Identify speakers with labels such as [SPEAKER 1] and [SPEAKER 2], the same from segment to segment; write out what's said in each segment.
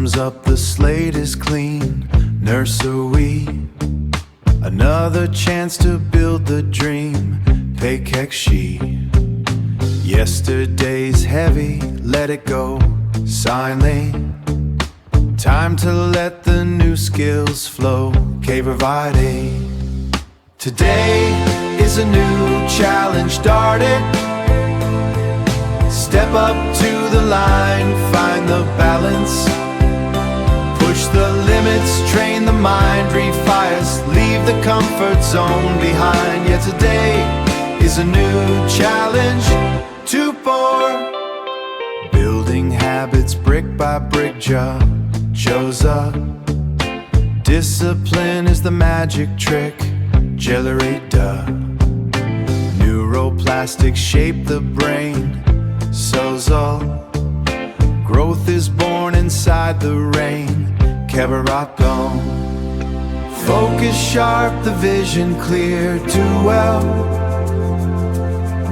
[SPEAKER 1] Thumbs up, the slate is clean. Nursery, another chance to build the dream. Peikekshi, yesterday's heavy, let it go. Silently, time to let the new skills flow. Kevravati, today is a new challenge. Start it. Step up to the line, find the balance. Push the limits, train the mind, refires, leave the comfort zone behind. Yeah, today is a new challenge. 2-4, building habits brick by brick, Joza. Discipline is the magic trick, Jellerita. Neuroplastics shape the brain, Sozo. Growth is born inside the rain, Kevarato. Focus sharp, the vision clear, do well.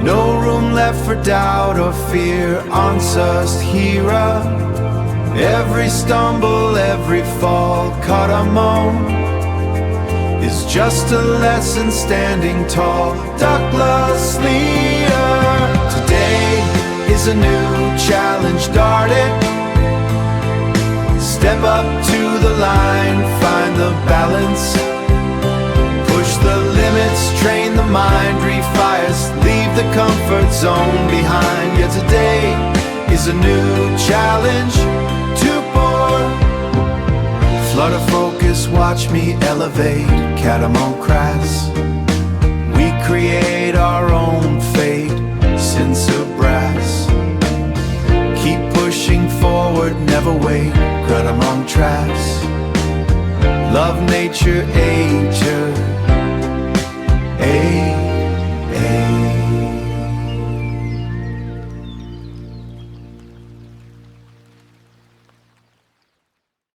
[SPEAKER 1] No room left for doubt or fear, Ansas Hira. Every stumble, every fall, Karamo, is just a lesson standing tall. Douglas Lear, today is a new challenge. Dart it. Step up to the line, find the balance. Push the limits, train the mind, refires, leave the comfort zone behind. Yeah, today is a new challenge. 2-4, flutter focus, watch me elevate. Catamount crass, we create our own fate. Sensor brass, keep pushing forward, never wait. Catamount traps, love nature, ager,